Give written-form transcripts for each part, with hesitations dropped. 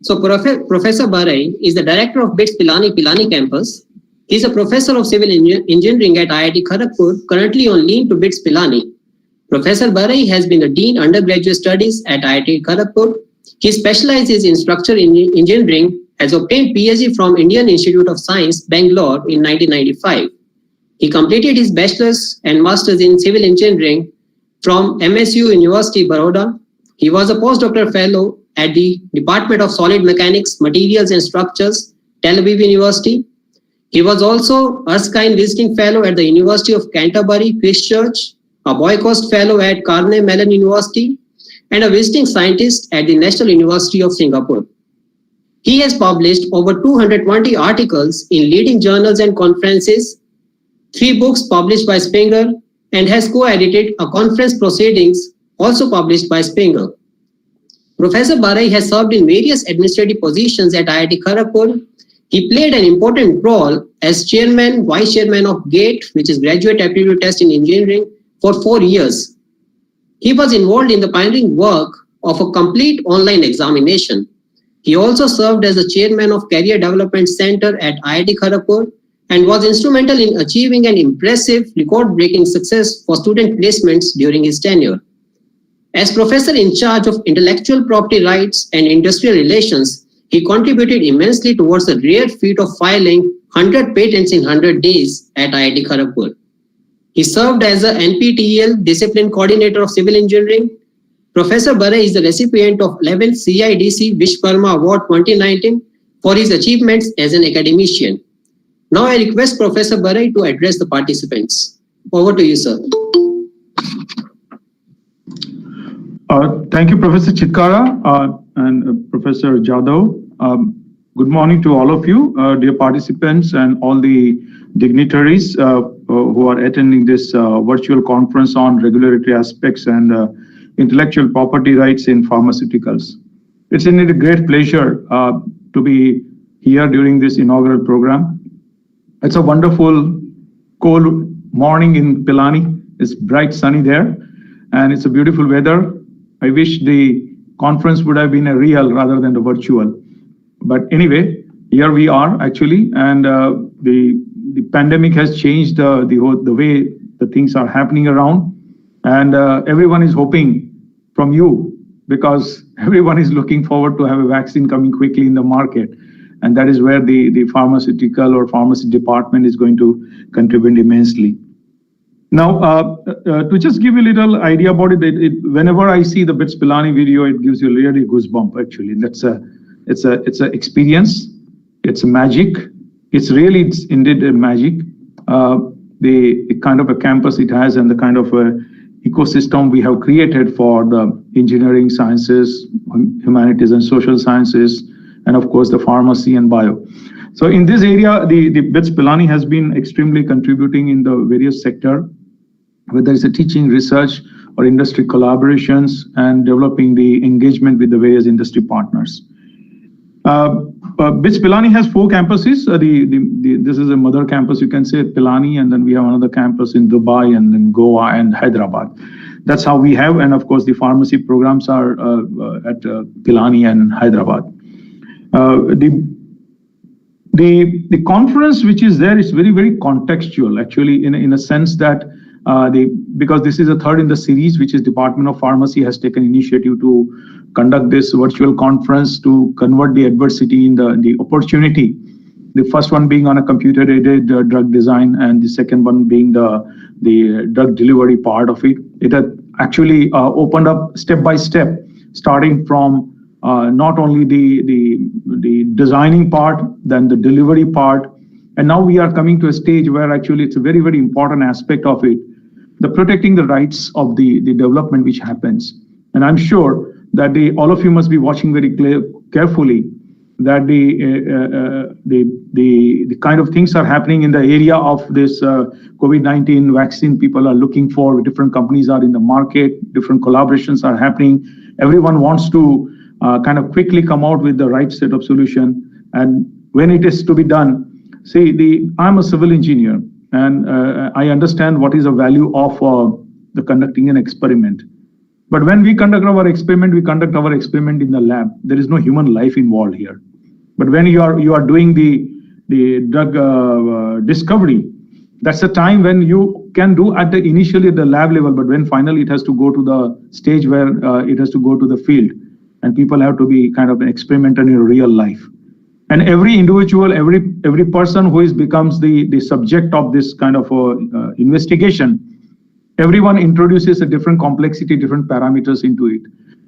So Professor Barai is the director of BITS Pilani campus. He is a professor of civil engineering at IIT Kharagpur, currently on leave to BITS Pilani. Professor Barai has been the Dean Undergraduate Studies at IIT Kharagpur. He specializes in structural engineering, has obtained PhD from Indian Institute of Science, Bangalore in 1995. He completed his bachelor's and master's in civil engineering from MSU University, Baroda. He was a postdoctoral fellow at the Department of Solid Mechanics, Materials and Structures, Tel Aviv University. He was also Erskine Visiting Fellow at the University of Canterbury, Christchurch, a Boykost Fellow at Carnegie Mellon University, and a visiting scientist at the National University of Singapore. He has published over 220 articles in leading journals and conferences, 3 books published by Springer, and has co-edited a conference proceedings also published by Springer. Professor Barai has served in various administrative positions at IIT Kharagpur. He played an important role as chairman, vice chairman of GATE, which is Graduate Aptitude Test in Engineering, for 4 years. He was involved in the pioneering work of a complete online examination. He also served as the chairman of Career Development Center at IIT Kharagpur and was instrumental in achieving an impressive record-breaking success for student placements during his tenure. As professor in charge of intellectual property rights and industrial relations, he contributed immensely towards the rare feat of filing 100 patents in 100 days at IIT Kharagpur. He served as a NPTEL Discipline Coordinator of Civil Engineering. Professor Barai is the recipient of 11th CIDC Vishwakarma Award 2019 for his achievements as an academician. Now I request Professor Barai to address the participants. Over to you, sir. Thank you, Professor Chitkara and Professor Jadhav. Good morning to all of you, dear participants and all the dignitaries who are attending this virtual conference on regulatory aspects and intellectual property rights in pharmaceuticals. It's indeed a great pleasure to be here during this inaugural program. It's a wonderful cold morning in Pilani. It's bright sunny there and it's a beautiful weather. I wish the conference would have been a real rather than the virtual. But anyway, here we are actually, and the pandemic has changed the way the things are happening around, and everyone is hoping from you, because everyone is looking forward to have a vaccine coming quickly in the market, and that is where the pharmaceutical or pharmacy department is going to contribute immensely. Now, to just give you a little idea about it, whenever I see the BITS Pilani video, it gives you really goosebump. Actually, it's a experience. It's a magic. It's indeed a magic. The kind of a campus it has and the kind of a ecosystem we have created for the engineering sciences, humanities and social sciences, and of course the pharmacy and bio. So in this area, the BITS Pilani has been extremely contributing in the various sector, whether it's a teaching, research, or industry collaborations, and developing the engagement with the various industry partners. BITS Pilani has 4 campuses. This is a mother campus, you can say, at Pilani, and then we have another campus in Dubai, and then Goa and Hyderabad. That's how we have, and of course the pharmacy programs are at Pilani and Hyderabad. The conference which is there is very contextual, actually, in a sense that because this is the 3rd in the series, which is Department of Pharmacy has taken initiative to conduct this virtual conference to convert the adversity in the opportunity. The first one being on a computer-aided drug design, and the second one being the drug delivery part of it. It had actually opened up step by step, starting from not only the designing part, then the delivery part, and now we are coming to a stage where actually it's a very important aspect of it, the protecting the rights of the development which happens. And I'm sure that all of you must be watching very carefully that the kind of things are happening in the area of this COVID-19 vaccine. People are looking for, different companies are in the market, different collaborations are happening. Everyone wants to kind of quickly come out with the right set of solution. And when it is to be done, see, I'm a civil engineer, and I understand what is the value of the conducting an experiment. But when we conduct our experiment in the lab. There is no human life involved here. But when you are doing the drug discovery, that's the time when you can do initially at the lab level, but when finally it has to go to the stage where it has to go to the field, and people have to be kind of an experimenter in real life. And every individual, every person who becomes the subject of this kind of investigation, everyone introduces a different complexity, different parameters into it.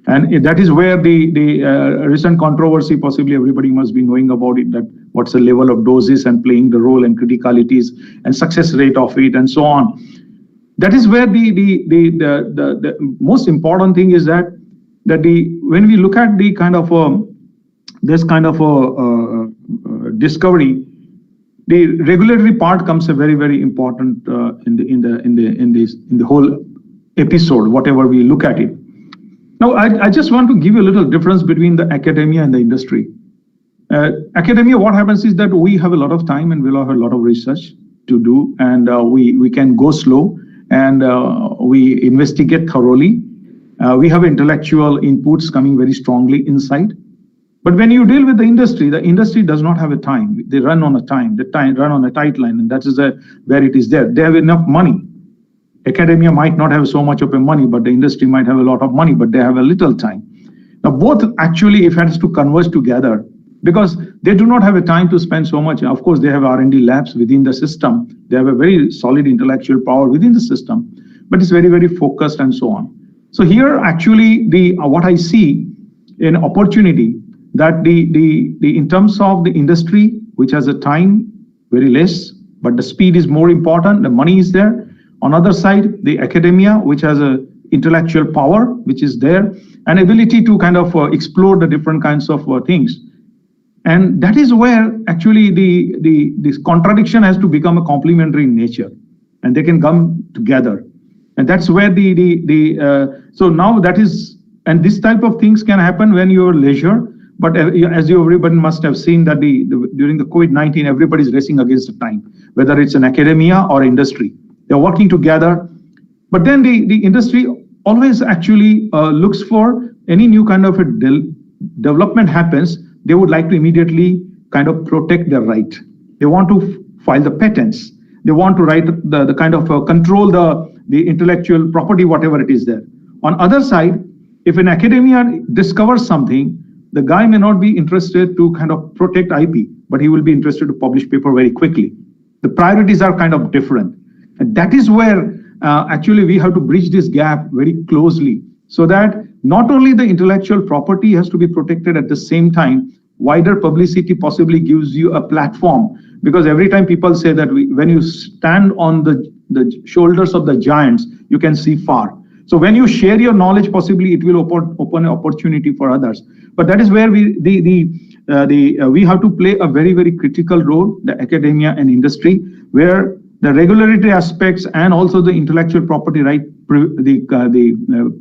And that is where the recent controversy, possibly everybody must be knowing about it, that what's the level of doses and playing the role and criticalities and success rate of it and so on. That is where the most important thing is that when we look at the kind of this kind of discovery, the regulatory part comes a very, very important in the whole episode, whatever we look at it. Now, I just want to give you a little difference between the academia and the industry. Academia, what happens is that we have a lot of time and we'll have a lot of research to do, and we can go slow and we investigate thoroughly. We have intellectual inputs coming very strongly inside. But when you deal with the industry does not have a time. They run on a time. They run on a tight line, and that is where it is there. They have enough money. Academia might not have so much of a money, but the industry might have a lot of money, but they have a little time. Now, both actually, if it has to converge together, because they do not have a time to spend so much. Of course, they have R&D labs within the system. They have a very solid intellectual power within the system, but it's very, very focused and so on. So here, actually, what I see an opportunity that in terms of the industry, which has a time very less, but the speed is more important, the money is there. On other side, the academia, which has a intellectual power, which is there, and ability to kind of explore the different kinds of things. And that is where actually this contradiction has to become a complementary in nature, and they can come together. And that's where so now that is, and this type of things can happen when you're leisure. But as everybody must have seen that during the COVID-19, everybody's racing against the time, whether it's an academia or industry. They're working together. But then the industry always actually looks for any new kind of a development happens, they would like to immediately kind of protect their right. They want to file the patents. They want to write the kind of control the intellectual property, whatever it is there. On other side, if an academia discovers something, the guy may not be interested to kind of protect IP, but he will be interested to publish paper very quickly. The priorities are kind of different. And that is where actually we have to bridge this gap very closely, so that not only the intellectual property has to be protected, at the same time, wider publicity possibly gives you a platform. Because every time people say that when you stand on the shoulders of the giants, you can see far. So when you share your knowledge, possibly it will open an opportunity for others. But that is where we have to play a very, very critical role, the academia and industry, where the regulatory aspects and also the intellectual property right,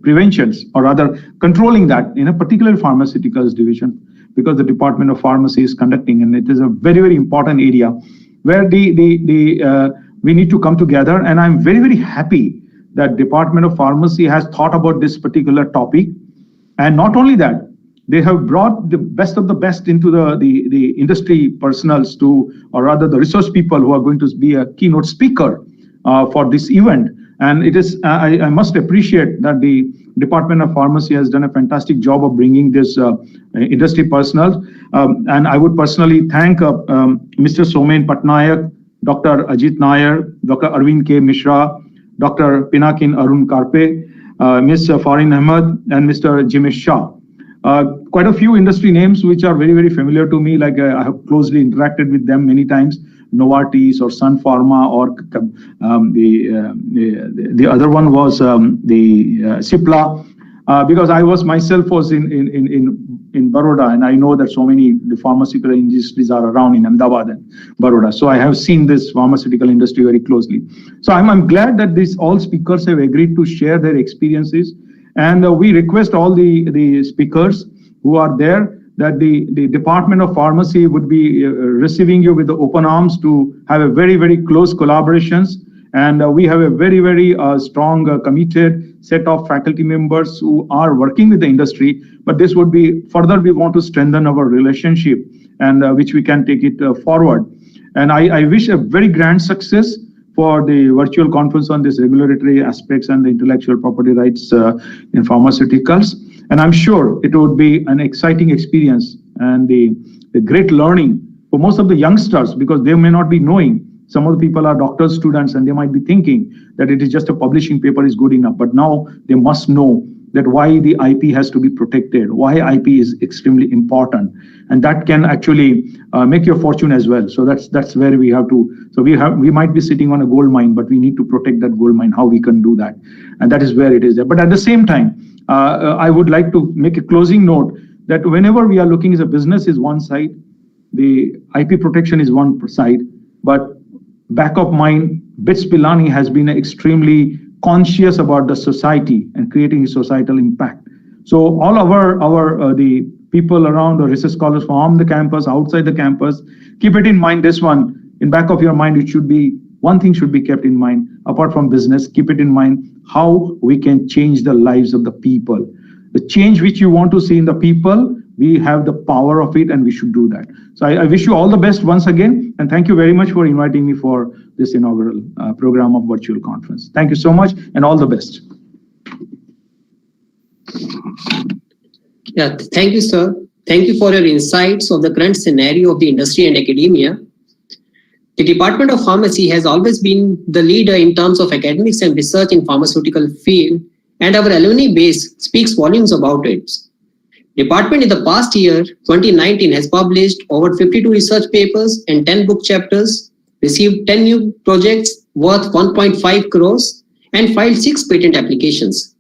preventions, or rather controlling that in a particular pharmaceuticals division, because the Department of Pharmacy is conducting, and it is a very, very important area where we need to come together. And I'm very, very happy that Department of Pharmacy has thought about this particular topic. And not only that, they have brought the best of the best into the industry personals or rather the research people who are going to be a keynote speaker for this event. And it is, I must appreciate that the Department of Pharmacy has done a fantastic job of bringing this industry personnel. And I would personally thank Mr. Somen Patnaik, Dr. Ajit Nair, Dr. Arvind K. Mishra, Dr. Pinakin Arun Karpe, Ms. Farin Ahmed, and Mr. Jimesh Shah. Quite a few industry names which are very, very familiar to me, like I have closely interacted with them many times, Novartis or Sun Pharma, or the other one was the Cipla, because I was myself in Baroda, and I know that so many the pharmaceutical industries are around in Ahmedabad and Baroda. So I have seen this pharmaceutical industry very closely. So I'm glad that all speakers have agreed to share their experiences. And we request all the speakers who are there that the Department of Pharmacy would be receiving you with the open arms to have a very, very close collaborations. And we have a very, very strong, committed set of faculty members who are working with the industry. But this would be further, we want to strengthen our relationship and which we can take it forward. And I wish a very grand success for the virtual conference on this regulatory aspects and the intellectual property rights in pharmaceuticals. And I'm sure it would be an exciting experience and the great learning for most of the youngsters, because they may not be knowing. Some of the people are doctors, students, and they might be thinking that it is just a publishing paper is good enough. But now they must know that why the IP has to be protected, why IP is extremely important, and that can actually make your fortune as well. So that's where we have to. So we might be sitting on a gold mine, but we need to protect that gold mine. How we can do that, and that is where it is there. But at the same time, I would like to make a closing note that whenever we are looking as a business is one side, the IP protection is one side, but back of mind, BITS Pilani has been extremely conscious about the society and creating a societal impact. So all our the people around, the research scholars from the campus, outside the campus, keep it in mind. This one in back of your mind, it should be one thing should be kept in mind. Apart from business, keep it in mind how we can change the lives of the people. The change which you want to see in the people, we have the power of it, and we should do that. So I wish you all the best once again, and thank you very much for inviting me for this inaugural program of virtual conference. Thank you so much, and all the best. Yeah, thank you, sir. Thank you for your insights of the current scenario of the industry and academia. The Department of Pharmacy has always been the leader in terms of academics and research in pharmaceutical field, and our alumni base speaks volumes about it. Department in the past year, 2019, has published over 52 research papers and 10 book chapters, received 10 new projects worth 1.5 crores, and filed 6 patent applications.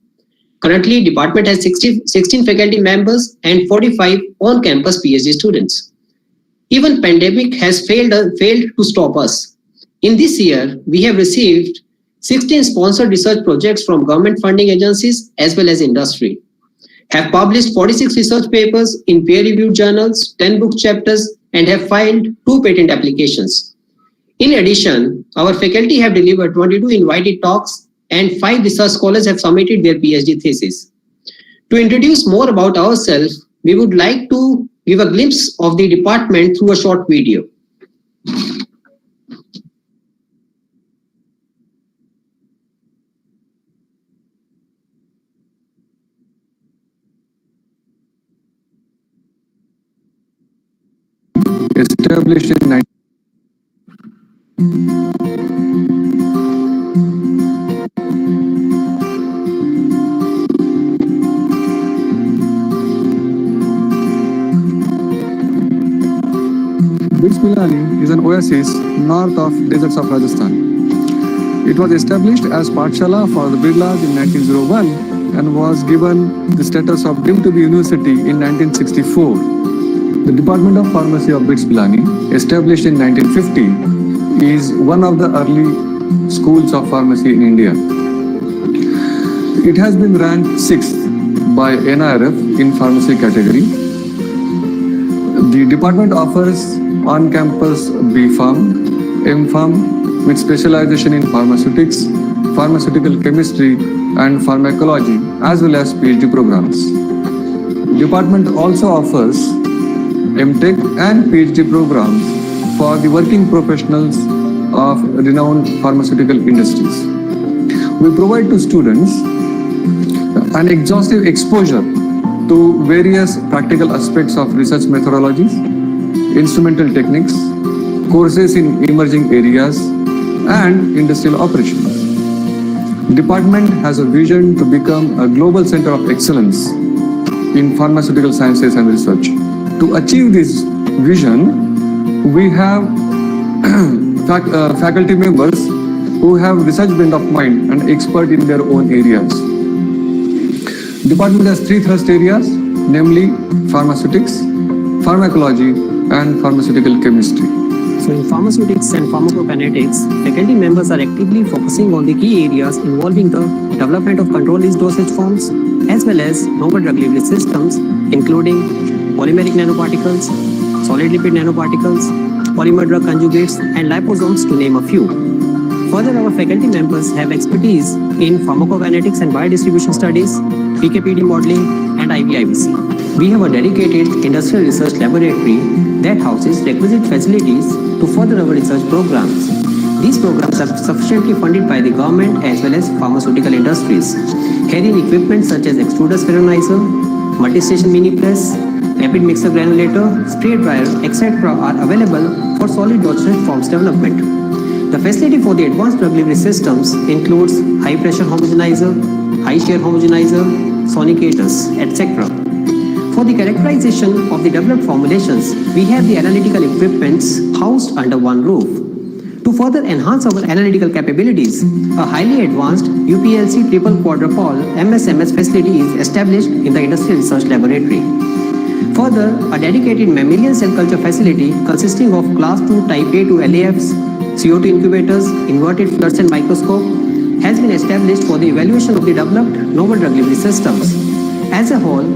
Currently, department has 16 faculty members and 45 on-campus PhD students. Even pandemic has failed to stop us. In this year, we have received 16 sponsored research projects from government funding agencies as well as industry, have published 46 research papers in peer-reviewed journals, 10 book chapters, and have filed 2 patent applications. In addition, our faculty have delivered 22 invited talks and 5 research scholars have submitted their PhD thesis. To introduce more about ourselves, we would like to give a glimpse of the department through a short video. Established in BITS Pilani is an oasis north of deserts of Rajasthan. It was established as Pathshala for the Birlas in 1901 and was given the status of deemed to be university in 1964. The Department of Pharmacy of BITS Pilani, established in 1950, is one of the early schools of pharmacy in India. It has been ranked 6th by NIRF in pharmacy category. The department offers on-campus B.Pharm, M.Pharm with specialization in pharmaceutics, pharmaceutical chemistry and pharmacology as well as PhD programs. Department also offers M.Tech and PhD programs for the working professionals of renowned pharmaceutical industries. We provide to students an exhaustive exposure to various practical aspects of research methodologies, instrumental techniques, courses in emerging areas, and industrial operations. Department has a vision to become a global center of excellence in pharmaceutical sciences and research. To achieve this vision, we have faculty members who have research bent of mind and expert in their own areas. Department has 3 thrust areas, namely pharmaceutics, pharmacology, and pharmaceutical chemistry. So in pharmaceutics and pharmacokinetics, faculty members are actively focusing on the key areas involving the development of controlled dosage forms as well as novel drug delivery systems, including polymeric nanoparticles, solid lipid nanoparticles, polymer drug conjugates, and liposomes, to name a few. Further, our faculty members have expertise in pharmacokinetics and biodistribution studies, PKPD modeling, and IVIVC. We have a dedicated industrial research laboratory that houses requisite facilities to further our research programs. These programs are sufficiently funded by the government as well as pharmaceutical industries. Herein, equipment such as extruder spheronizer, multi-station mini press, rapid mixer granulator, spray dryer, etc. are available for solid dosage forms development. The facility for the advanced drug delivery systems includes high pressure homogenizer, high shear homogenizer, sonicators, etc. For the characterization of the developed formulations, we have the analytical equipments housed under one roof. To further enhance our analytical capabilities, a highly advanced UPLC triple quadrupole MSMS facility is established in the Industrial Research Laboratory. Further, a dedicated mammalian cell culture facility consisting of Class 2 Type A to LAFs, CO2 incubators, inverted fluorescent microscope has been established for the evaluation of the developed novel drug delivery systems. As a whole,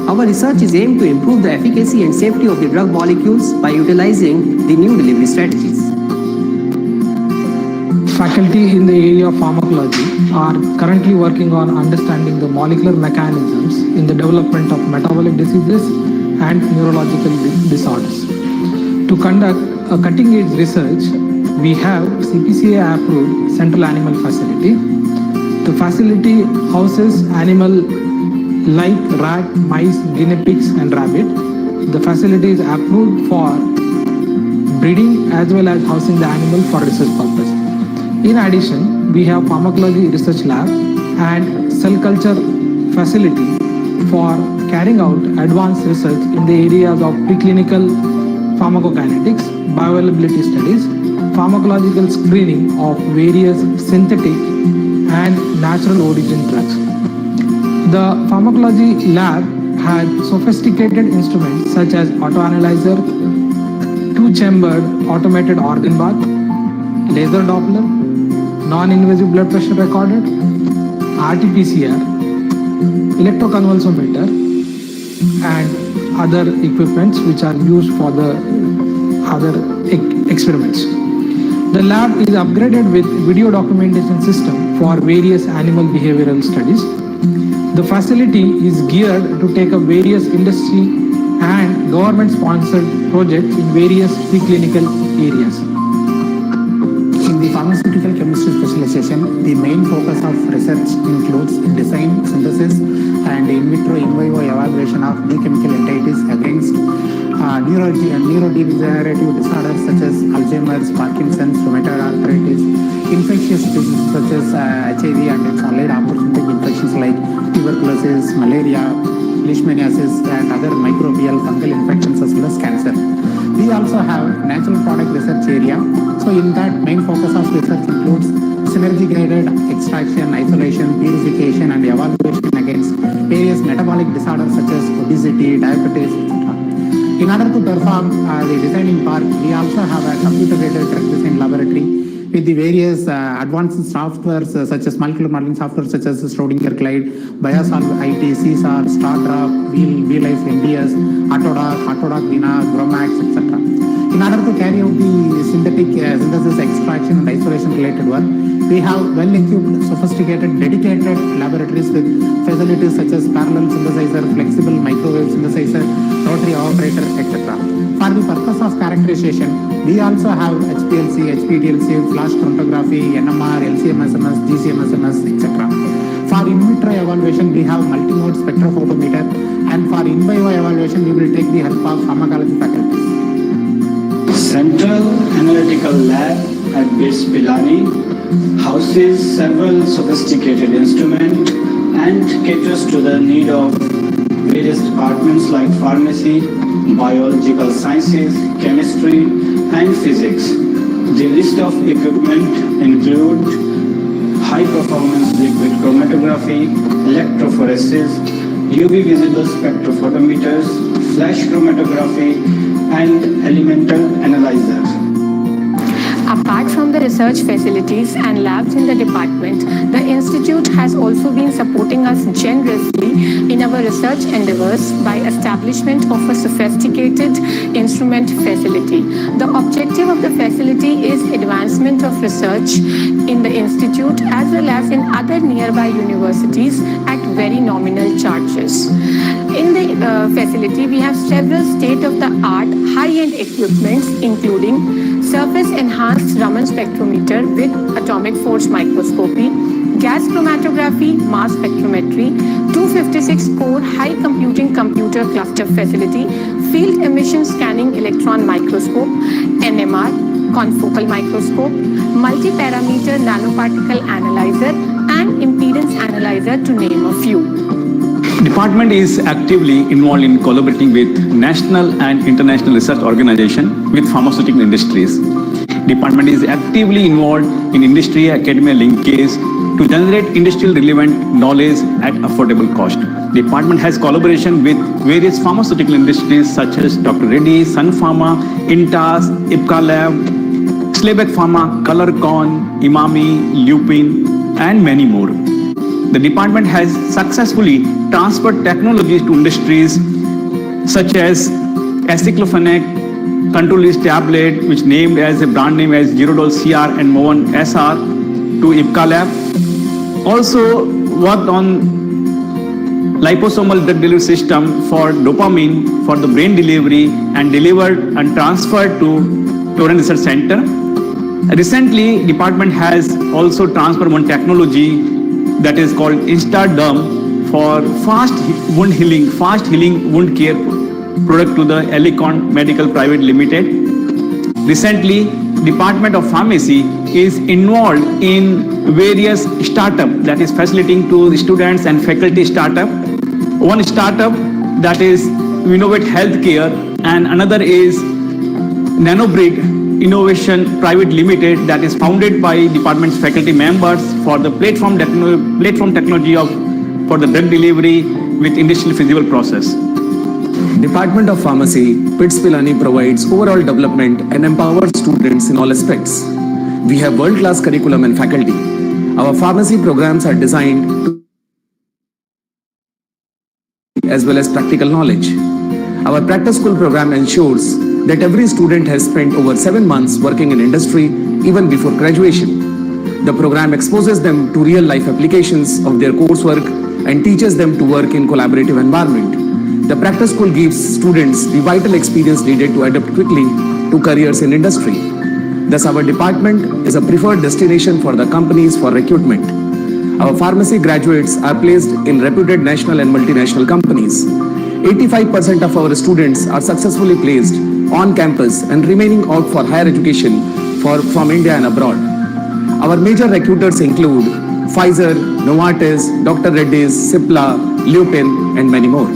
our research is aimed to improve the efficacy and safety of the drug molecules by utilizing the new delivery strategies. Faculty in the area of pharmacology are currently working on understanding the molecular mechanisms in the development of metabolic diseases and neurological disorders. To conduct a cutting-edge research, we have CPCA approved Central Animal Facility. The facility houses animal like rat, mice, guinea pigs and rabbit. The facility is approved for breeding as well as housing the animal for research purpose. In addition, we have pharmacology research lab and cell culture facility for carrying out advanced research in the areas of preclinical pharmacokinetics, bioavailability studies, pharmacological screening of various synthetic and natural origin drugs. The pharmacology lab had sophisticated instruments such as autoanalyzer, two-chambered automated organ bath, laser Doppler, non-invasive blood pressure recorder, RT-PCR, electroconvulsometer, and other equipments which are used for the other experiments. The lab is upgraded with video documentation system for various animal behavioral studies. The facility is geared to take up various industry and government-sponsored projects in various preclinical areas. In the pharmaceutical chemistry specialization, the main focus of research includes design, synthesis, and in vitro in vivo evaluation of new chemical entities against neurodegenerative disorders such as Alzheimer's, Parkinson's, rheumatoid arthritis, infectious diseases such as HIV and its allied opportunistic infections like tuberculosis, malaria, leishmaniasis, and other microbial fungal infections as well as cancer. We also have natural product research area. So in that, main focus of research includes synergy guided extraction, isolation, purification, and evaluation against various metabolic disorders such as obesity, diabetes, etc. In order to perform the designing part, we also have a computer-aided drug design laboratory with the various advanced softwares such as molecular modeling software such as Schrodinger Glide, Biosolve IT, CSAR, StarDrop, VLife NDS, Autodoc Vina, Gromax, etc. In order to carry out the synthetic synthesis, extraction, and isolation related work, we have well-equipped, sophisticated, dedicated laboratories with facilities such as parallel synthesizer, flexible microwave synthesizer, rotary operator, etc. For the purpose of characterization, we also have HPLC, HPTLC, flash chromatography, NMR, LCMSMS, GCMSMS, etc. For in vitro evaluation, we have multimode spectrophotometer, and for in vivo evaluation, we will take the help of pharmacology faculties. Central Analytical Lab at BITS Pilani houses several sophisticated instruments and caters to the need of various departments like pharmacy, biological sciences, chemistry, and physics. The list of equipment include high-performance liquid chromatography, electrophoresis, UV visible spectrophotometers, flash chromatography, and elemental analyzers. Apart from the research facilities and labs in the department, the Institute has also been supporting us generously in our research endeavors by establishment of a sophisticated instrument facility. The objective of the facility is advancement of research in the Institute as well as in other nearby universities at very nominal charges. In the facility, we have several state-of-the-art high-end equipments including surface-enhanced Raman spectrometer with atomic force microscopy, gas chromatography, mass spectrometry, 256-core high computing computer cluster facility, field emission scanning electron microscope, NMR, confocal microscope, multi-parameter nanoparticle analyzer, and impedance analyzer, to name a few. Department is actively involved in collaborating with national and international research organizations with pharmaceutical industries. Department is actively involved in industry-academia linkage to generate industrial relevant knowledge at affordable cost. Department has collaboration with various pharmaceutical industries such as Dr. Reddy, Sun Pharma, Intas, Ipca Lab, Slayback Pharma, Colorcon, Imami, Lupin, and many more. The department has successfully transferred technologies to industries such as aceclofenac, control list tablet, which named as a brand name as Girodol CR and Movan SR to Ipca Lab. Also worked on liposomal drug delivery system for dopamine for the brain delivery and delivered and transferred to Torrent Research Center. Recently, department has also transferred one technology that is called InstaDerm for fast healing wound care product to the Elicon Medical Private Limited. Recently, Department of Pharmacy is involved in various startups that is facilitating to the students and faculty startup. One startup that is Innovate Healthcare and another is Nanobrig Innovation Private Limited that is founded by department's faculty members for the platform technology for the drug delivery with industrial feasible process. Department of Pharmacy, BITS Pilani provides overall development and empowers students in all aspects. We have world-class curriculum and faculty. Our pharmacy programs are designed to as well as practical knowledge. Our practice school program ensures that every student has spent over 7 months working in industry even before graduation. The program exposes them to real-life applications of their coursework and teaches them to work in collaborative environment. The practice school gives students the vital experience needed to adapt quickly to careers in industry. Thus, our department is a preferred destination for the companies for recruitment. Our pharmacy graduates are placed in reputed national and multinational companies. 85% of our students are successfully placed on campus and remaining out for higher education from India and abroad. Our major recruiters include Pfizer, Novartis, Dr. Reddy's, Cipla, Lupin, and many more.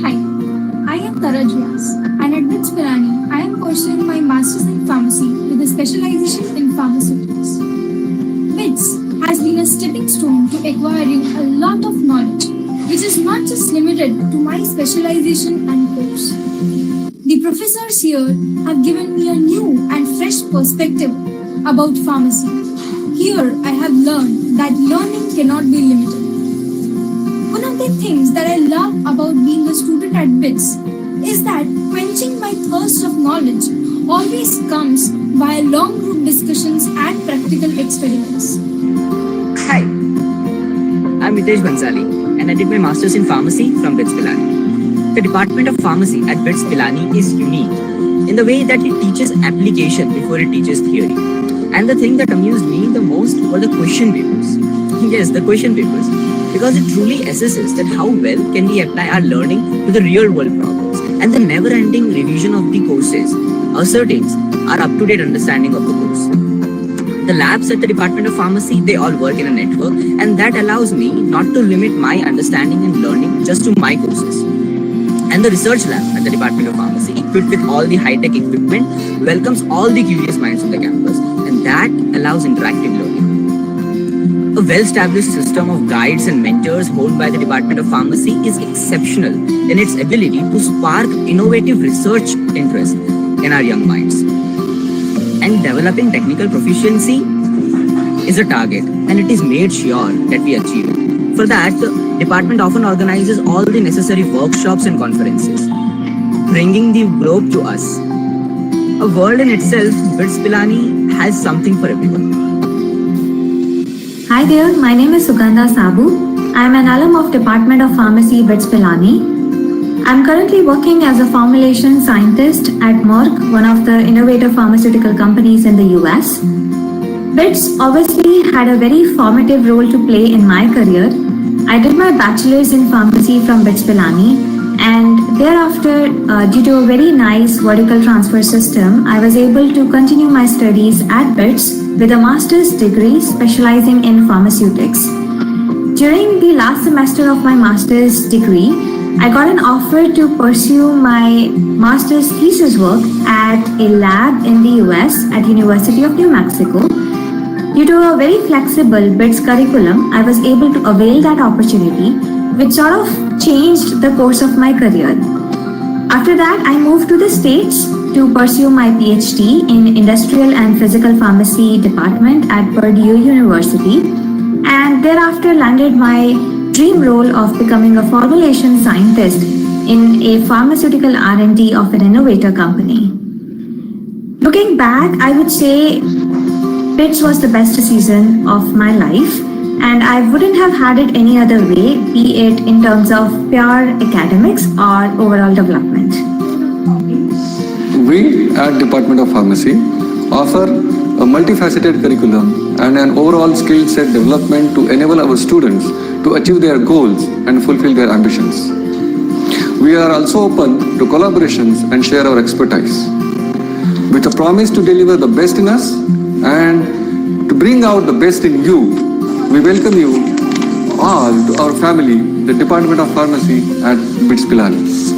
Hi, I am Taraj Vyas, and at BITS Pilani, I am pursuing my Masters in Pharmacy with a specialization in pharmaceuticals. BITS has been a stepping stone to acquiring a lot of knowledge, which is not just limited to my specialization and course. The professors here have given me a new and fresh perspective about pharmacy. Here I have learned that learning cannot be limited. One of the things that I love about being a student at BITS is that quenching my thirst of knowledge always comes via long group discussions and practical experiments. Hi, I'm Mitesh Bansali and I did my Masters in Pharmacy from BITS Pilani. The Department of Pharmacy at BITS Pilani is unique in the way that it teaches application before it teaches theory. And the thing that amused me the most were the question papers. Yes, the question papers, because it truly assesses that how well can we apply our learning to the real world problems, and the never-ending revision of the courses ascertains our up-to-date understanding of the course. The labs at the Department of Pharmacy, they all work in a network, and that allows me not to limit my understanding and learning just to my courses. And the research lab at the Department of Pharmacy, equipped with all the high-tech equipment, welcomes all the curious minds on the campus, and that allows interactive learning. A well-established system of guides and mentors held by the Department of Pharmacy is exceptional in its ability to spark innovative research interest in our young minds. and developing technical proficiency is a target, and it is made sure that we achieve it. For that, the department often organizes all the necessary workshops and conferences, bringing the globe to us. A world in itself, BITS Pilani has something for everyone. Hi there, my name is Sugandha Sabu. I am an alum of Department of Pharmacy, BITS Pilani. I am currently working as a formulation scientist at Merck, one of the innovative pharmaceutical companies in the US. BITS obviously had a very formative role to play in my career. I did my bachelor's in pharmacy from BITS Pilani, and thereafter, due to a very nice vertical transfer system, I was able to continue my studies at BITS with a master's degree specializing in pharmaceutics. During the last semester of my master's degree, I got an offer to pursue my master's thesis work at a lab in the US at University of New Mexico. Due to a very flexible BITS curriculum, I was able to avail that opportunity, which sort of changed the course of my career. After that, I moved to the States to pursue my PhD in Industrial and Physical Pharmacy department at Purdue University, and thereafter landed my dream role of becoming a formulation scientist in a pharmaceutical R&D of an innovator company. Looking back, I would say BITS was the best decision of my life, and I wouldn't have had it any other way, be it in terms of pure academics or overall development. We at Department of Pharmacy offer a multifaceted curriculum and an overall skill set development to enable our students to achieve their goals and fulfill their ambitions. We are also open to collaborations and share our expertise. With a promise to deliver the best in us and to bring out the best in you, we welcome you all to our family, the Department of Pharmacy at BITS Pilani.